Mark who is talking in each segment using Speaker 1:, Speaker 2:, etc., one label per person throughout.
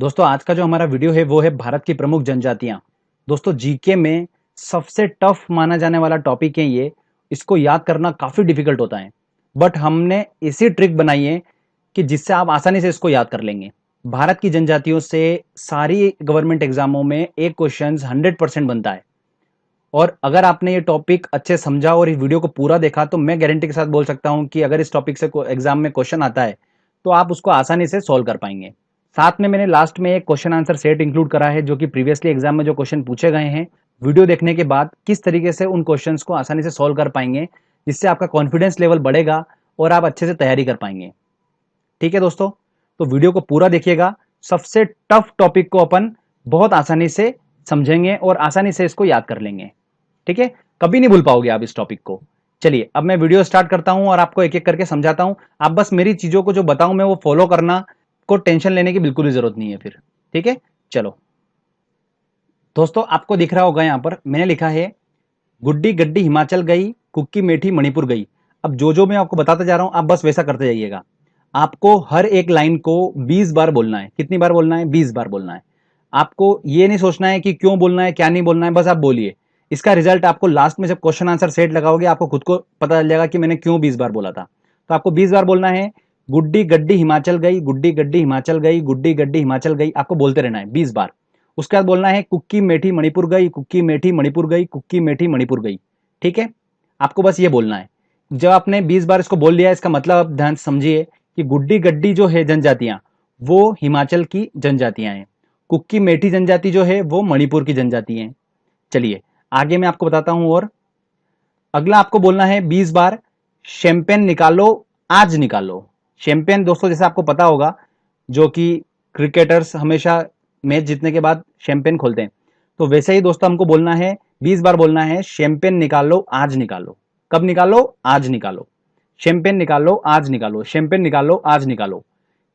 Speaker 1: दोस्तों आज का जो हमारा वीडियो है वो है भारत की प्रमुख जनजातियां। दोस्तों जीके में सबसे टफ माना जाने वाला टॉपिक है ये। इसको याद करना काफी डिफिकल्ट होता है, बट हमने ऐसी ट्रिक बनाई है कि जिससे आप आसानी से इसको याद कर लेंगे। भारत की जनजातियों से सारी गवर्नमेंट एग्जामों में एक क्वेश्चन 100% बनता है। और अगर आपने ये टॉपिक अच्छे समझा और इस वीडियो को पूरा देखा तो मैं गारंटी के साथ बोल सकता हूं कि अगर इस टॉपिक से एग्जाम में क्वेश्चन आता है तो आप उसको आसानी से सॉल्व कर पाएंगे। साथ में मैंने लास्ट में एक क्वेश्चन आंसर सेट इंक्लूड करा है जो कि प्रीवियसली एग्जाम में जो क्वेश्चन पूछे गए हैं, वीडियो देखने के बाद किस तरीके से उन क्वेश्चंस को आसानी से सॉल्व कर पाएंगे, जिससे आपका कॉन्फिडेंस लेवल बढ़ेगा और आप अच्छे से तैयारी कर पाएंगे। ठीक है दोस्तों, तो वीडियो को पूरा देखिएगा। सबसे टफ टॉपिक को अपन बहुत आसानी से समझेंगे और आसानी से इसको याद कर लेंगे। ठीक है, कभी नहीं भूल पाओगे आप इस टॉपिक को। चलिए अब मैं वीडियो स्टार्ट करता हूं और आपको एक एक करके समझाता हूं। आप बस मेरी चीजों को जो बताऊं मैं वो फॉलो करना, को टेंशन लेने की बिल्कुल भी जरूरत नहीं है फिर। ठीक है, चलो दोस्तों, आपको दिख रहा होगा यहां पर मैंने लिखा है गुड्डी गड्डी हिमाचल गई, कुक्की मेठी मणिपुर गई। अब जो जो मैं आपको बताता जा रहा हूं आप बस वैसा करते जाइएगा। आपको हर एक लाइन को 20 बार बोलना है। कितनी बार बोलना है? 20 बार बोलना है। आपको ये नहीं सोचना है कि क्यों बोलना है क्या नहीं बोलना है, बस आप बोलिए। इसका रिजल्ट आपको लास्ट में जब क्वेश्चन आंसर सेट लगाओगे आपको खुद को पता चल जाएगा कि मैंने क्यों 20 बार बोला था। तो आपको 20 बार बोलना है गुड्डी गड्डी हिमाचल गई, गुड्डी गड्डी हिमाचल गई, गुड्डी गड्डी हिमाचल गई। आपको बोलते रहना है 20 बार। उसके बाद बोलना है कुक्की मेठी मणिपुर गई, कुक्की मेठी मणिपुर गई, कुक्की मेठी मणिपुर गई। ठीक है, आपको बस ये बोलना है। जब आपने 20 बार इसको बोल लिया, इसका मतलब आप ध्यान से समझिए कि गुड्डी गड्डी जो है जनजातियां वो हिमाचल की जनजातियां हैं, कुक्की मेठी जनजाति जो है वो मणिपुर की जनजाति है। चलिए आगे मैं आपको बताता हूं। और अगला आपको बोलना है 20 बार शैंपेन निकालो, आज निकालो। शैंपेन दोस्तों जैसे आपको पता होगा, जो कि क्रिकेटर्स हमेशा मैच जीतने के बाद शैंपेन खोलते हैं, तो वैसे ही दोस्तों हमको बोलना है 20 बार बोलना है शैंपेन निकालो, आज निकालो। कब निकालो? आज निकालो। शैंपेन निकालो, आज निकालो, शैंपेन निकालो, आज निकालो।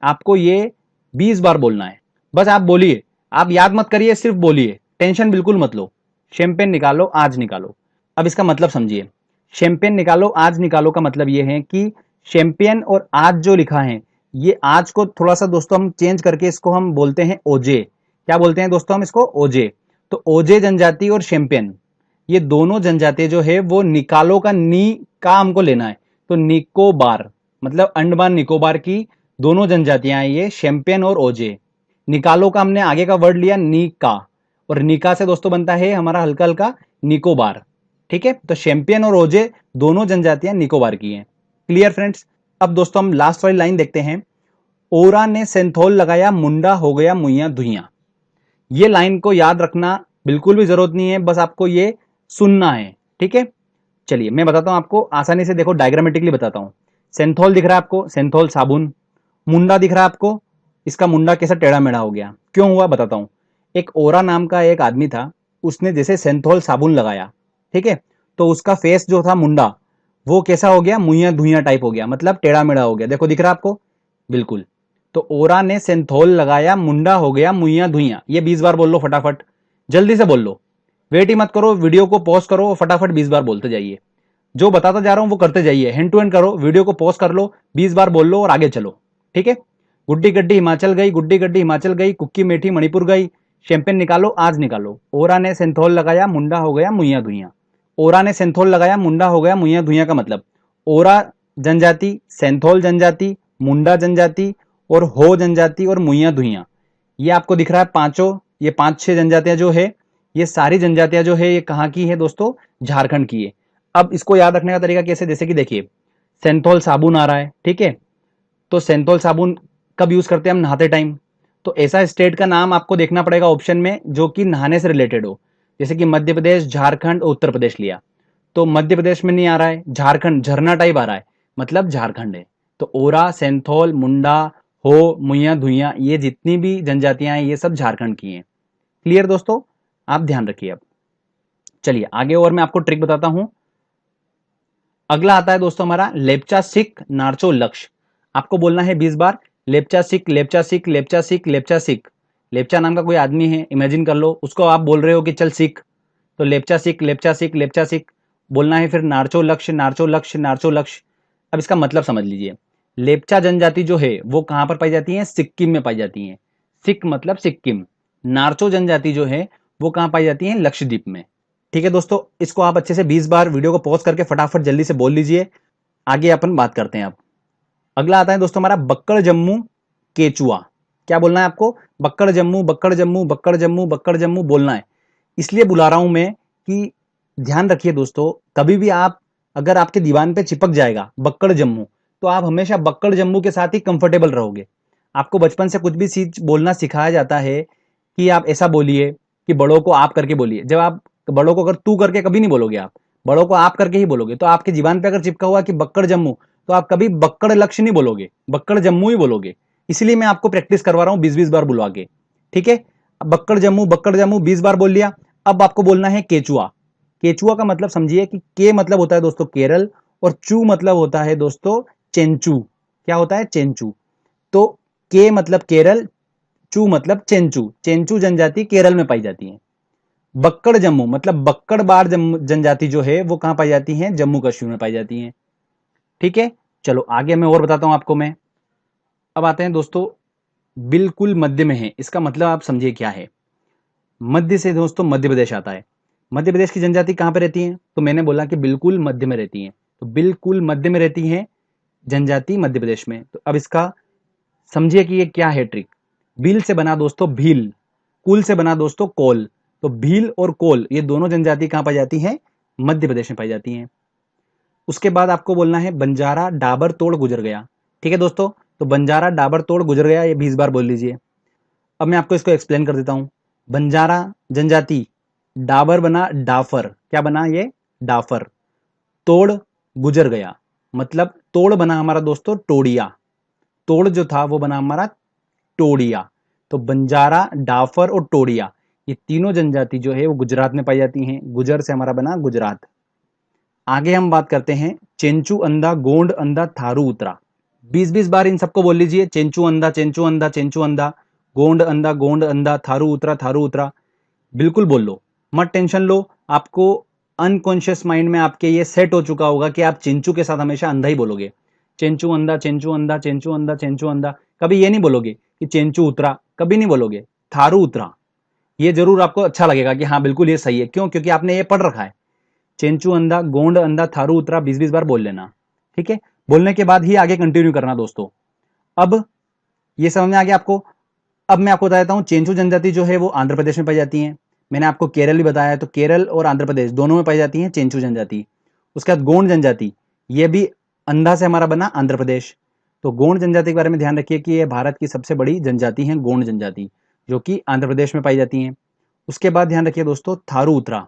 Speaker 1: आपको ये 20 बार बोलना है। बस आप बोलिए, आप याद मत करिए, सिर्फ बोलिए, टेंशन बिल्कुल मत लो। शैंपेन निकालो, आज निकालो। अब इसका मतलब समझिए। शैंपेन निकालो, आज निकालो का मतलब यह है कि शैंपेन और आज जो लिखा है, ये आज को थोड़ा सा दोस्तों हम चेंज करके इसको हम बोलते हैं ओजे। क्या बोलते हैं दोस्तों हम इसको? ओजे। तो ओजे जनजाति और शैंपेन, ये दोनों जनजाति जो है वो निकालो का नी का हमको लेना है। तो निकोबार मतलब अंडमान निकोबार की दोनों जनजातियां हैं ये, शैंपेन और ओजे। निकालो का हमने आगे का वर्ड लिया नीका, और निका से दोस्तों बनता है हमारा हल्का हल्का निकोबार। ठीक है, तो शैंपियन और ओजे दोनों जनजातियां निकोबार की हैं। Clear friends? अब दोस्तों हम लास्ट वाली लाइन देखते हैं। ओरा ने सेंथोल लगाया, मुंडा हो गया मुइया धुइया। ये लाइन को याद रखना बिल्कुल भी जरूरत नहीं है, बस आपको ये सुनना है। ठीक है, चलिए मैं बताता हूं आपको आसानी से। देखो डायग्रामेटिकली बताता हूं। सेंथोल दिख रहा है आपको, सेंथोल साबुन। मुंडा दिख रहा है आपको, इसका मुंडा कैसा टेढ़ा मेढ़ा हो गया, क्यों हुआ बताता हूं। एक ओरा नाम का एक आदमी था, उसने जैसे सेंथोल साबुन लगाया, ठीक है, तो उसका फेस जो था मुंडा, वो कैसा हो गया? मुइया धुइया टाइप हो गया, मतलब टेढ़ा मेढ़ा हो गया। देखो दिख रहा है आपको? बिल्कुल। तो ओरा ने सेंथोल लगाया, मुंडा हो गया मुइया धुइया। ये 20 बार बोल लो फटाफट, जल्दी से बोल लो। वेट ही मत करो, वीडियो को पॉज करो और फटाफट 20 बार बोलते जाइए। जो बताता जा रहा हूं वो करते जाइए, हैंड टू हैंड करो, वीडियो को पॉज कर लो, 20 बार बोल लो और आगे चलो। ठीक है, गुड्डी गड्डी हिमाचल गई, गुड्डी गड्डी हिमाचल गई, कुक्की मेठी मणिपुर गई, शैंपेन निकालो, आज निकालो। ओरा ने सेंथोल लगाया, मुंडा हो गया मुइया धुइया। ओरा ने सेंथोल लगाया, मुंडा हो गया मुइया धुइया का मतलब ओरा जनजाति, सेंथोल जनजाति, मुंडा जनजाति और हो जनजाति और मुइया धुइया, ये आपको दिख रहा है पांचों। ये 5-6 जनजातियां जो है, ये सारी जनजातियां जो है ये कहां की है दोस्तों? झारखंड की है। अब इसको याद रखने का तरीका कैसे? जैसे कि देखिए सेंथोल साबुन आ रहा है, ठीक है, तो सेंथोल साबुन कब यूज करते हैं? हम नहाते टाइम। तो ऐसा स्टेट का नाम आपको देखना पड़ेगा ऑप्शन में जो कि नहाने से रिलेटेड हो। जैसे कि मध्य प्रदेश, झारखंड, उत्तर प्रदेश लिया, तो मध्य प्रदेश में नहीं आ रहा है, झारखंड झरना टाइप आ रहा है, मतलब झारखंड है। तो ओरा, सेंथोल, मुंडा, हो, मुइया धुइया, ये जितनी भी जनजातियां हैं ये सब झारखंड की हैं। क्लियर दोस्तों? आप ध्यान रखिए। अब चलिए आगे और मैं आपको ट्रिक बताता हूं। अगला आता है दोस्तों हमारा लेप्चा सिख नार्चो लक्ष्य। आपको बोलना है 20 बार लेप्चा सिख, लेप्चा सिख, लेप्चा सिख, लेप्चा सिख। लेप्चा नाम का कोई आदमी है, इमेजिन कर लो, उसको आप बोल रहे हो कि चल सीख, तो लेप्चा सिख, लेप्चा सिख, लेप्चा सिख बोलना है। फिर नार्चो लक्ष्य, नार्चो लक्ष्य, नार्चो लक्ष्य। अब इसका मतलब समझ लीजिए। लेप्चा जनजाति जो है वो कहां पर पाई जाती है? सिक्किम में पाई जाती है। सिक मतलब सिक्किम। नार्चो जनजाति जो है वो कहां पाई जाती है? लक्षद्वीप में। ठीक है दोस्तों, इसको आप अच्छे से 20 बार वीडियो को पॉज करके फटाफट जल्दी से बोल लीजिए। आगे अपन बात करते हैं अब। अगला आता है दोस्तों हमारा बक्कड़ जम्मू केचुआ। क्या बोलना है आपको? बक्कड़ जम्मू, बक्कड़ जम्मू, बक्कड़ जम्मू, बक्कड़ जम्मू बोलना है। इसलिए बुला रहा हूं मैं कि ध्यान रखिए दोस्तों, कभी भी आप अगर आपके दीवान पे चिपक जाएगा बक्कड़ जम्मू, तो आप हमेशा बक्कड़ जम्मू के साथ ही कंफर्टेबल रहोगे। आपको बचपन से कुछ भी चीज बोलना सिखाया जाता है कि आप ऐसा बोलिए कि बड़ों को आप करके बोलिए। जब आप बड़ों को अगर तू करके कभी नहीं बोलोगे, आप बड़ों को आप करके ही बोलोगे, तो आपके जीवन पे अगर चिपका हुआ कि बक्कड़ जम्मू, तो आप कभी बक्कड़ लक्ष्य नहीं बोलोगे, बक्कड़ जम्मू ही बोलोगे। इसलिए मैं आपको प्रैक्टिस करवा रहा हूं 20-20 बार बुलवा के। ठीक है, बक्कड़ जम्मू 20 बार बोल लिया। अब आपको बोलना है केचुआ। केचुआ का मतलब समझिए कि के मतलब होता है दोस्तों केरल, और चू मतलब होता है दोस्तों चेंचू। क्या होता है? चेंचू। तो के मतलब केरल, चू मतलब चेंचू। चेंचू जनजाति केरल में पाई जाती है। बक्कड़ जम्मू मतलब बक्कड़ बार जनजाति जो है वो कहां पाई जाती है? जम्मू कश्मीर में पाई जाती है। ठीक है, चलो आगे मैं और बताता हूं आपको मैं। अब आते हैं दोस्तों, बिल्कुल मध्य में है, इसका मतलब आप समझिए क्या है। मध्य से दोस्तों मध्य प्रदेश आता है। मध्य प्रदेश की जनजाति कहां पे रहती है? तो मैंने बोला कि बिल्कुल मध्य में रहती है, तो बिल्कुल मध्य में रहती है जनजाति मध्य प्रदेश में। तो अब इसका समझिए कि ये क्या है ट्रिक। भील से बना दोस्तों भील, कुल से बना दोस्तों कोल। तो भील और कोल ये दोनों जनजाति कहां पाई जाती है? मध्य प्रदेश में पाई जाती हैं। उसके बाद आपको बोलना है बंजारा डाबर तोड़ गुजर गया। ठीक है दोस्तों, तो बंजारा डाबर तोड़ गुजर गया ये 20 बार बोल लीजिए। अब मैं आपको इसको एक्सप्लेन कर देता हूं। बंजारा जनजाति, डाबर बना डाफर। क्या बना ये? डाफर। तोड़ गुजर गया मतलब तोड़ बना हमारा दोस्तों टोड़िया। तोड़ जो था वो बना हमारा टोड़िया। तो बंजारा, डाफर और टोड़िया ये तीनों जनजाति जो है वो गुजरात में पाई जाती हैं। गुजर से हमारा बना गुजरात। आगे हम बात करते हैं चेंचू अंधा, गोंड अंधा, थारू उतरा। 20-20 बार इन सबको बोल लीजिए। चेंचू अंधा, चेंचू अंधा, चेंचू अंधा, गोंड अंधा, गोंड अंधा, थारू उतरा, थारू उतरा। बिल्कुल बोल लो, मत टेंशन लो। आपको अनकॉन्शियस माइंड में आपके ये सेट हो चुका होगा कि आप चेंचू के साथ हमेशा अंधा ही बोलोगे। चेंचू अंधा, चेंचू अंधा, चेंचू अंधा, चेंचू अंधा। कभी ये नहीं बोलोगे कि चेंचू उतरा, कभी नहीं बोलोगे। थारू उतरा ये जरूर आपको अच्छा लगेगा कि हाँ बिल्कुल ये सही है। क्यों? क्योंकि आपने ये पढ़ रखा है। चेंचू अंधा, गोंड अंधा, थारू उतरा 20-20 बार बोल लेना। ठीक है, बोलने के बाद ही आगे कंटिन्यू करना दोस्तों। अब ये समझ में आ गया आपको। अब मैं आपको बता देता हूं, चेंचू जनजाति जो है वो आंध्र प्रदेश में पाई जाती है। मैंने आपको केरल भी बताया, तो केरल और आंध्र प्रदेश दोनों में पाई जाती है चेंचू जनजाति। उसके बाद गोंड जनजाति, ये भी अंधा से हमारा बना आंध्र प्रदेश। तो गोंड जनजाति के बारे में ध्यान रखिए कि ये भारत की सबसे बड़ी जनजाति है गोंड जनजाति, जो कि आंध्र प्रदेश में पाई जाती है। उसके बाद ध्यान रखिए दोस्तों थारू उतरा।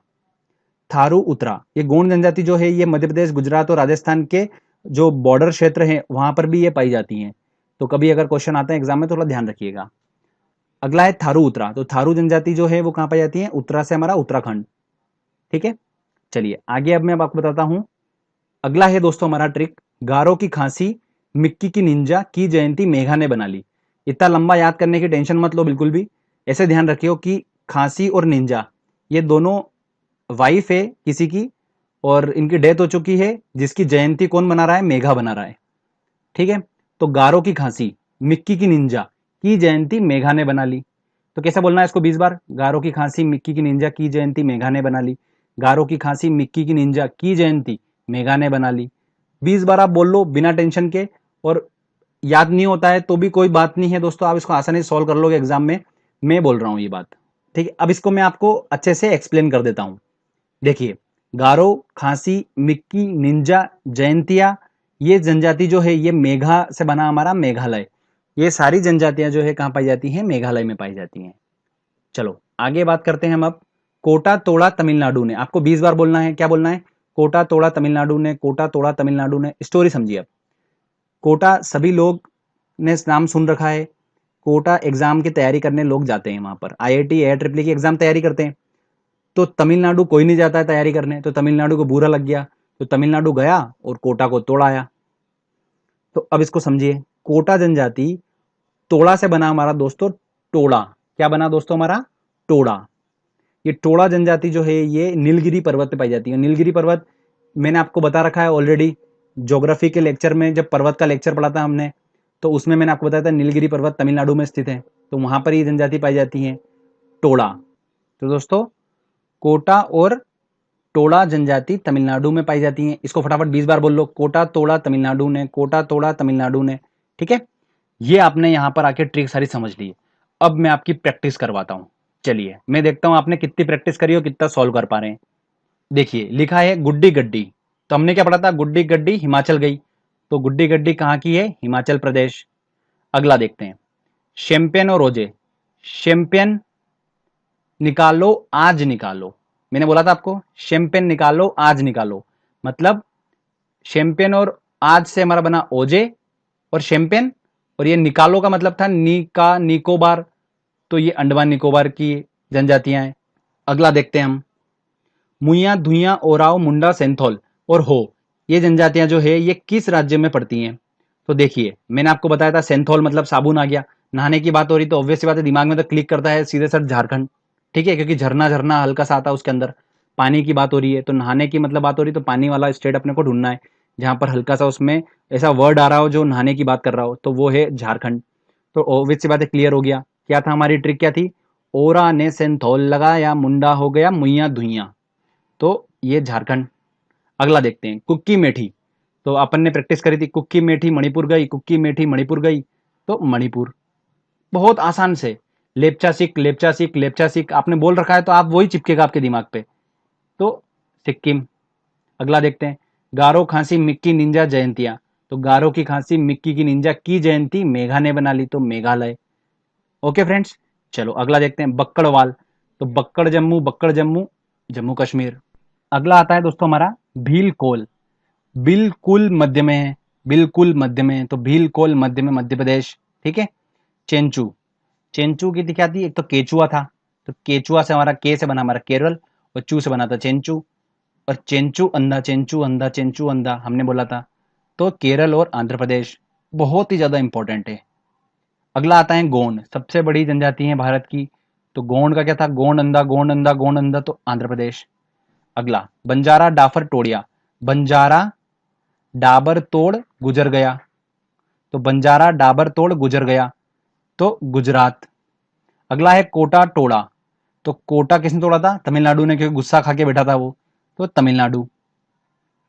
Speaker 1: थारू उतरा ये गोंड जनजाति जो है ये मध्य प्रदेश, गुजरात और राजस्थान के जो बॉर्डर क्षेत्र हैं वहां पर भी ये पाई जाती हैं। तो कभी अगर क्वेश्चन आता है एग्जाम में, थोड़ा ध्यान रखिएगा। अगला है थारू उतरा। तो थारू जनजाति जो है वो कहां पाई जाती है? उत्तरा से हमारा उत्तराखंड। ठीक है, चलिए आगे अब मैं आपको बताता हूं। अगला है दोस्तों हमारा ट्रिक, गारो की खांसी, मिक्की की निंजा, की जयंती मेघा ने बना ली। इतना लंबा याद करने की टेंशन मत लो बिल्कुल भी। ऐसे ध्यान रखियो कि खांसी और निंजा ये दोनों वाइफ है किसी की, और इनकी डेथ हो चुकी है, जिसकी जयंती कौन बना रहा है? मेघा बना रहा है। ठीक है, तो गारो की खांसी, मिक्की की निंजा, की जयंती मेघा ने बना ली। तो कैसे बोलना है इसको 20 बार? गारो की खांसी, मिक्की की निंजा, की जयंती मेघा ने बना ली। गारो की खांसी, मिक्की की निंजा, की जयंती मेघा ने बना ली। 20 बार आप बोल लो बिना टेंशन के। और याद नहीं होता है तो भी कोई बात नहीं है दोस्तों, आप इसको आसानी से सॉल्व कर लोगे एग्जाम में। मैं बोल रहा हूं ये बात। ठीक है, अब इसको मैं आपको अच्छे से एक्सप्लेन कर देता हूं। देखिए, गारो, खांसी, मिक्की, निंजा, जयंतिया ये जनजाति जो है ये मेघा से बना हमारा मेघालय। ये सारी जनजातियां जो है कहां पाई जाती हैं? मेघालय में पाई जाती हैं। चलो आगे बात करते हैं हम अब। कोटा तोड़ा तमिलनाडु ने। आपको 20 बार बोलना है। क्या बोलना है? कोटा तोड़ा तमिलनाडु ने, कोटा तोड़ा तमिलनाडु ने। स्टोरी समझिए अब। कोटा सभी लोग ने नाम सुन रखा है। कोटा एग्जाम की तैयारी करने लोग जाते हैं वहां पर, IIT AIEEE की एग्जाम तैयारी करते हैं। तो तमिलनाडु कोई नहीं जाता है तैयारी करने, तो तमिलनाडु को बुरा लग गया, तो तमिलनाडु गया और कोटा को तोड़ाया। तो अब इसको समझिए, कोटा जनजाति तोड़ा से बना हमारा दोस्तों टोड़ा। क्या बना दोस्तों हमारा? टोड़ा। ये टोड़ा जनजाति जो है ये नीलगिरी पर्वत पे पाई जाती है। नीलगिरी पर्वत मैंने आपको बता रखा है ऑलरेडी, ज्योग्राफी के लेक्चर में जब पर्वत का लेक्चर पढ़ा था हमने, तो उसमें मैंने आपको बताया था नीलगिरी पर्वत तमिलनाडु में स्थित है। तो वहां पर ये जनजाति पाई जाती है। टोड़ा, तो दोस्तों कोटा और टोड़ा जनजाति तमिलनाडु में पाई जाती है। इसको फटाफट 20 बार बोल लो, कोटा तोड़ा तमिलनाडु ने, कोटा तोड़ा तमिलनाडु ने। ठीक है, ये आपने यहां पर आके ट्रिक सारी समझ ली। अब मैं आपकी प्रैक्टिस करवाता हूं। चलिए मैं देखता हूं आपने कितनी प्रैक्टिस करी हो, कितना सॉल्व कर पा रहे हैं। देखिए लिखा है गुड्डी गड्डी, तो हमने क्या पढ़ा था, गुड्डी गड्डी हिमाचल गई, तो गुड्डी गड्डी कहां की है, हिमाचल प्रदेश। अगला देखते हैं, शैंपेन और ओजे। शैंपेन निकालो आज निकालो, मैंने बोला था आपको शैंपेन निकालो आज निकालो, मतलब शैंपेन और आज से हमारा बना ओजे और शैंपेन, और ये निकालो का मतलब था नीका निकोबार, तो ये अंडमान निकोबार की जनजातियां हैं। अगला देखते हैं हम, मुइया धुइया ओराव मुंडा सेंथोल और हो, ये जनजातियां जो है ये किस राज्य में पड़ती हैं। तो देखिए मैंने आपको बताया था सेंथोल मतलब साबुन आ गया, नहाने की बात हो रही तो ऑब्वियस सी बात है दिमाग में तो क्लिक करता है सीधे सर झारखंड। ठीक है, क्योंकि झरना झरना हल्का सा आता है उसके अंदर, पानी की बात हो रही है, तो नहाने की मतलब बात हो रही है तो पानी वाला स्टेट अपने को ढूंढना है जहां पर हल्का सा उसमें ऐसा वर्ड आ रहा हो जो नहाने की बात कर रहा हो, तो वो है झारखंड। तो ऑब्वियस सी बात है क्लियर हो गया। क्या था हमारी ट्रिक, क्या थी, ओरा ने सेंथोल लगाया मुंडा हो गया मुइया धुइया, तो ये झारखंड। अगला देखते हैं, कुक्की मेठी, तो अपन ने प्रैक्टिस करी थी, कुक्की मेठी मणिपुर गई, कुक्की मेठी मणिपुर गई, तो मणिपुर। बहुत आसान से, लेप्चा सिख लेप्चा सिख लेप्चा सिख आपने बोल रखा है तो आप वही चिपकेगा आपके दिमाग पे, तो सिक्किम। अगला देखते हैं, गारो खांसी मिक्की निंजा जयंतियां, तो गारो की खांसी मिक्की की निंजा की जयंती मेघा ने बना ली, तो मेघालय। ओके फ्रेंड्स, चलो अगला देखते हैं, बक्कड़वाल, तो बक्कड़ जम्मू जम्मू कश्मीर। अगला आता है दोस्तों हमारा भील कोल, बिल्कुल मध्य में है, बिल्कुल मध्य में है, तो भील कोल मध्य में मध्य प्रदेश। ठीक है, चेंचू, चेंचू की क्या थी, एक तो केचुआ था, तो केचुआ से हमारा के से बना हमारा केरल, और चू से बना था चेंचू, और चेंचू अंधा चेंचू अंधा चेंचू अंधा हमने बोला था, तो केरल और आंध्र प्रदेश। बहुत ही ज्यादा इंपॉर्टेंट है। अगला आता है गोंड, सबसे बड़ी जनजाति है भारत की, तो गोंड का क्या था, गोंड अंधा गोंड अंधा गोंड अंधा, तो आंध्र प्रदेश। अगला बंजारा डाफर टोड़िया, बंजारा डाबर तोड़ गुजर गया, तो बंजारा डाबर तोड़ गुजर गया, तो गुजरात। अगला है कोटा टोड़ा, तो कोटा किसने तोड़ा था, तमिलनाडु ने, क्योंकि गुस्सा खा के बैठा था वो, तो तमिलनाडु।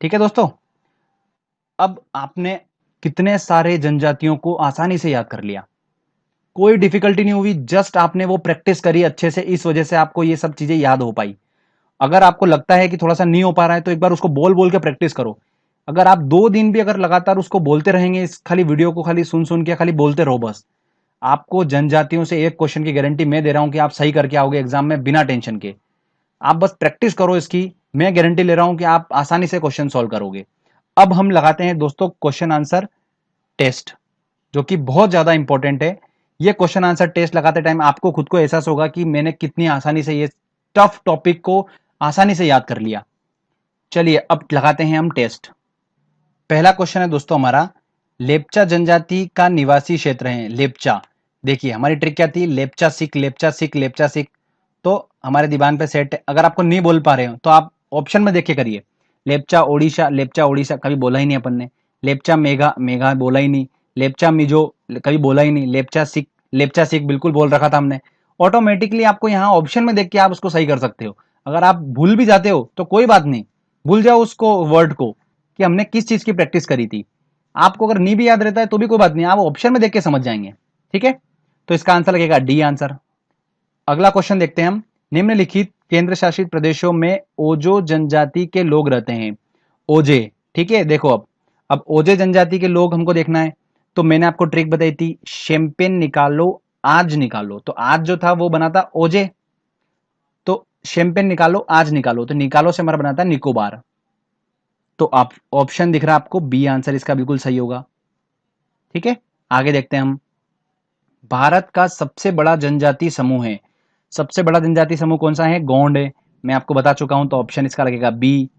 Speaker 1: ठीक है दोस्तों, अब आपने कितने सारे जनजातियों को आसानी से याद कर लिया, कोई डिफिकल्टी नहीं हुई, जस्ट आपने वो प्रैक्टिस करी अच्छे से, इस वजह से आपको ये सब चीजें याद हो पाई। अगर आपको लगता है कि थोड़ा सा नहीं हो पा रहा है तो एक बार उसको बोल बोल के प्रैक्टिस करो। अगर आप 2 दिन भी अगर लगातार उसको बोलते रहेंगे, इस खाली वीडियो को खाली सुन सुन के खाली बोलते रहो बस, आपको जनजातियों से एक क्वेश्चन की गारंटी मैं दे रहा हूं कि आप सही करके आओगे एग्जाम में बिना टेंशन के। आप बस प्रैक्टिस करो इसकी, मैं गारंटी ले रहा हूं कि आप आसानी से क्वेश्चन सॉल्व करोगे। अब हम लगाते हैं दोस्तों क्वेश्चन आंसर टेस्ट, जो कि बहुत ज्यादा इंपॉर्टेंट है। ये क्वेश्चन आंसर टेस्ट लगाते टाइम आपको खुद को एहसास होगा कि मैंने कितनी आसानी से ये टफ टॉपिक को आसानी से याद कर लिया। चलिए अब लगाते हैं हम टेस्ट। पहला क्वेश्चन है दोस्तों हमारा, लेप्चा जनजाति का निवासी क्षेत्र है लेप्चा। देखिए हमारी ट्रिक क्या थी, लेप्चा सिख लेप्चा सिख लेप्चा सिख, तो हमारे दिमाग पे सेट है। अगर आपको नहीं बोल पा रहे हो तो आप ऑप्शन में देख के करिए, लेप्चा ओडिशा कभी बोला ही नहीं अपन ने, लेप्चा मेघा मेघा बोला ही नहीं, लेप्चा मिजो कभी बोला ही नहीं, लेप्चा सिख बिल्कुल बोल रखा था हमने। ऑटोमेटिकली आपको यहाँ ऑप्शन में देख के आप उसको सही कर सकते हो। अगर आप भूल भी जाते हो तो कोई बात नहीं, भूल जाओ उसको वर्ड को कि हमने किस चीज की प्रैक्टिस करी थी। आपको अगर नहीं भी याद रहता है तो भी कोई बात नहीं, आप ऑप्शन में देख के समझ जाएंगे। ठीक है, तो इसका आंसर लगेगा डी आंसर। अगला क्वेश्चन देखते हैं हम, निम्नलिखित केंद्र शासित प्रदेशों में ओजो जनजाति के लोग रहते हैं। ओजे, ठीक है, देखो अब ओजे जनजाति के लोग हमको देखना है, तो मैंने आपको ट्रिक बताई थी, शैंपेन निकालो आज निकालो, तो आज जो था वो बना था ओजे, तो शैंपेन निकालो आज निकालो, तो निकालो से हमारा बना था निकोबार। तो आप ऑप्शन दिख रहा है आपको, बी आंसर इसका बिल्कुल सही होगा। ठीक है, आगे देखते हैं हम, भारत का सबसे बड़ा जनजाति समूह है, सबसे बड़ा जनजाति समूह कौन सा है, गोंड है, मैं आपको बता चुका हूं, तो ऑप्शन इसका लगेगा बी।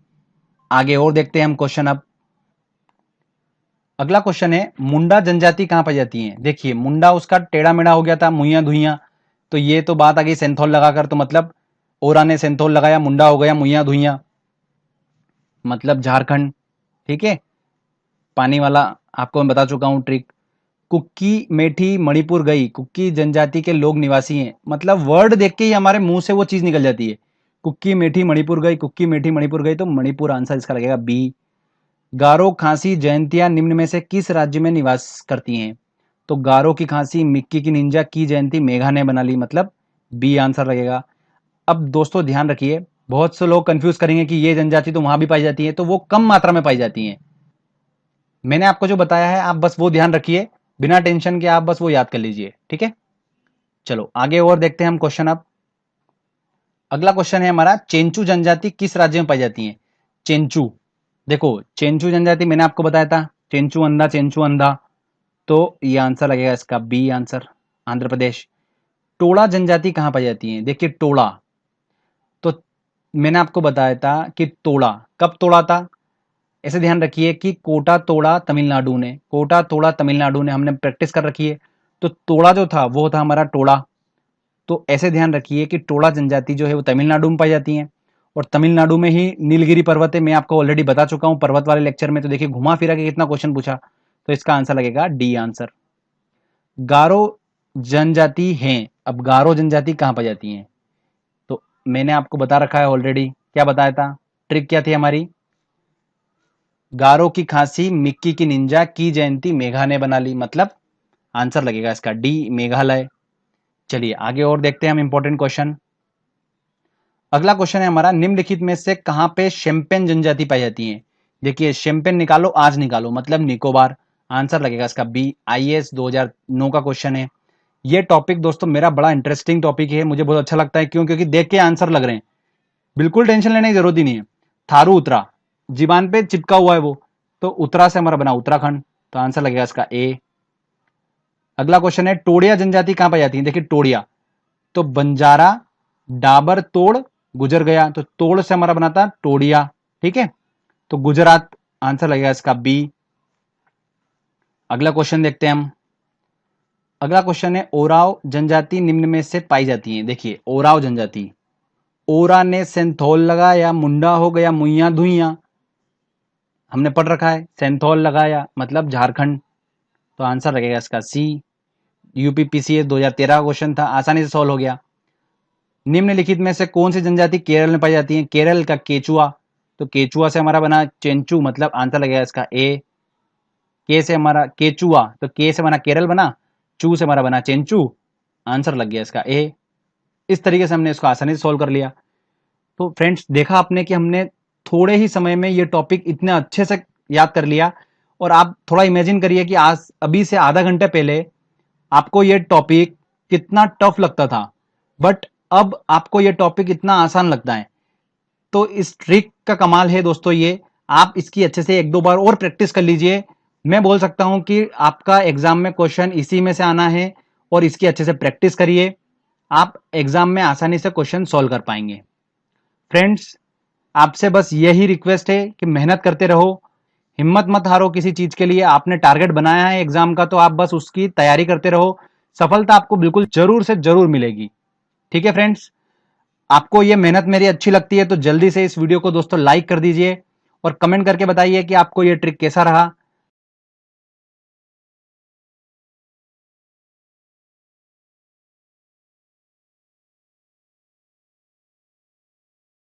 Speaker 1: आगे और देखते हैं हम क्वेश्चन। अब अगला क्वेश्चन है, मुंडा जनजाति कहां पाई जाती है। देखिए मुंडा उसका टेढ़ा मेढ़ा हो गया था, मुइया धुइया, तो ये तो बात आ गई सेंथोल लगाकर, तो मतलब ओरा ने सेंथोल लगाया, मुंडा हो गया मुइया धुइया, मतलब झारखंड। ठीक है, पानी वाला आपको मैं बता चुका हूं ट्रिक। कुक्की मेठी मणिपुर गई, कुक्की जनजाति के लोग निवासी हैं, मतलब वर्ड देख के ही हमारे मुंह से वो चीज निकल जाती है। कुक्की मेठी मणिपुर गई, कुक्की मेठी मणिपुर गई, तो मणिपुर आंसर इसका लगेगा बी। गारो खासी जयंतियां निम्न में से किस राज्य में निवास करती हैं? तो गारो की खांसी, मिक्की की निंजा, की जयंती मेघालय बना ली, मतलब बी आंसर लगेगा। अब दोस्तों ध्यान रखिए, बहुत से लोग कंफ्यूज करेंगे कि ये जनजाति तो वहां भी पाई जाती है, तो वो कम मात्रा में पाई जाती हैं। मैंने आपको जो बताया है आप बस वो ध्यान रखिए, बिना टेंशन के आप बस वो याद कर लीजिए, ठीक है। चलो आगे और देखते हैं हम क्वेश्चन। अब अगला क्वेश्चन है हमारा, चेंचू जनजाति किस राज्य में पाई जाती है? चेंचू, देखो चेंचू जनजाति मैंने आपको बताया था, चेंचू अंधा, चेंचू अंधा, तो ये आंसर लगेगा इसका बी आंसर, आंध्र प्रदेश। टोड़ा जनजाति कहां पाई जाती है? देखिए टोड़ा, तो मैंने आपको बताया था कि तोड़ा कब तोड़ा था, ऐसे ध्यान रखिए कि कोटा तोड़ा तमिलनाडु ने, कोटा तोड़ा तमिलनाडु ने, हमने प्रैक्टिस कर रखी है। तो तोड़ा जो था वो था हमारा टोड़ा। तो ऐसे ध्यान रखिए कि टोड़ा जनजाति जो है वो तमिलनाडु में पाई जाती है, और तमिलनाडु में ही नीलगिरी पर्वत है, मैं आपको ऑलरेडी बता चुका हूं पर्वत वाले लेक्चर में। तो देखिए घुमा फिरा के कितना क्वेश्चन पूछा, तो इसका आंसर लगेगा डी आंसर। गारो जनजाति है, अब गारो जनजाति कहां पाई जाती है? तो मैंने आपको बता रखा है ऑलरेडी, क्या बताया था, ट्रिक क्या थी हमारी, गारो की खांसी, मिक्की की निंजा, की जयंती मेघालय बना ली, मतलब आंसर लगेगा इसका डी मेघालय। चलिए आगे और देखते हैं हम इंपॉर्टेंट क्वेश्चन। अगला क्वेश्चन है हमारा, निम्नलिखित में से कहां पे शेम्पेन जनजाति पाई जाती है? देखिए शेम्पेन निकालो, आज निकालो, मतलब निकोबार, आंसर लगेगा इसका बी। आईएएस 2009 का क्वेश्चन है। ये टॉपिक दोस्तों मेरा बड़ा इंटरेस्टिंग टॉपिक है, मुझे बहुत अच्छा लगता है, क्यों? क्योंकि देख के आंसर लग रहे हैं, बिल्कुल टेंशन लेने की जरूरत ही नहीं है। थारू उतरा, जीवान पे चिपका हुआ है वो, तो उत्तरा से हमारा बना उत्तराखंड, तो आंसर लगेगा इसका ए। अगला क्वेश्चन है, टोडिया जनजाति कहां पाई जाती है? देखिए टोडिया, तो बंजारा डाबर तोड़ गुजर गया, तो तोड़ से हमारा बनाता टोडिया, ठीक है, तो गुजरात, आंसर लगेगा इसका बी। अगला क्वेश्चन देखते हैं हम। अगला क्वेश्चन है, ओराव जनजाति निम्न में से पाई जाती है? देखिए ओराव जनजाति, ओरा ने सेंथोल लगाया, मुंडा हो गया मुइया धुइया, हमने पढ़ रखा है, सेंथोल लगाया मतलब झारखंड, तो आंसर लगेगा इसका सी। यूपीपीसीएस 2013 का क्वेश्चन था, आसानी से सॉल्व हो गया। निम्नलिखित में से कौन सी जनजाति केरल में पाई जाती है? केरल का केचुआ, तो केचुआ से हमारा बना चेंचू, मतलब आंसर लगेगा इसका ए। के से हमारा केचुआ, तो के से बना केरल बना, चू से हमारा बना चेंचू, आंसर लग गया इसका ए। इस तरीके से हमने इसको आसानी से सॉल्व कर लिया। तो फ्रेंड्स देखा आपने कि हमने थोड़े ही समय में ये टॉपिक इतने अच्छे से याद कर लिया। और आप थोड़ा इमेजिन करिए कि आज अभी से आधा घंटे पहले आपको ये टॉपिक कितना टफ लगता था, बट अब आपको ये टॉपिक इतना आसान लगता है। तो इस ट्रिक का कमाल है दोस्तों, ये आप इसकी अच्छे से एक दो बार और प्रैक्टिस कर लीजिए। मैं बोल सकता हूं कि आपका एग्जाम में क्वेश्चन इसी में से आना है, और इसकी अच्छे से प्रैक्टिस करिए, आप एग्जाम में आसानी से क्वेश्चन सॉल्व कर पाएंगे। फ्रेंड्स आपसे बस यही रिक्वेस्ट है कि मेहनत करते रहो, हिम्मत मत हारो किसी चीज के लिए। आपने टारगेट बनाया है एग्जाम का, तो आप बस उसकी तैयारी करते रहो, सफलता आपको बिल्कुल जरूर से जरूर मिलेगी। ठीक है फ्रेंड्स, आपको ये मेहनत मेरी अच्छी लगती है तो जल्दी से इस वीडियो को दोस्तों लाइक कर दीजिए, और कमेंट करके बताइए कि आपको ये ट्रिक कैसा रहा।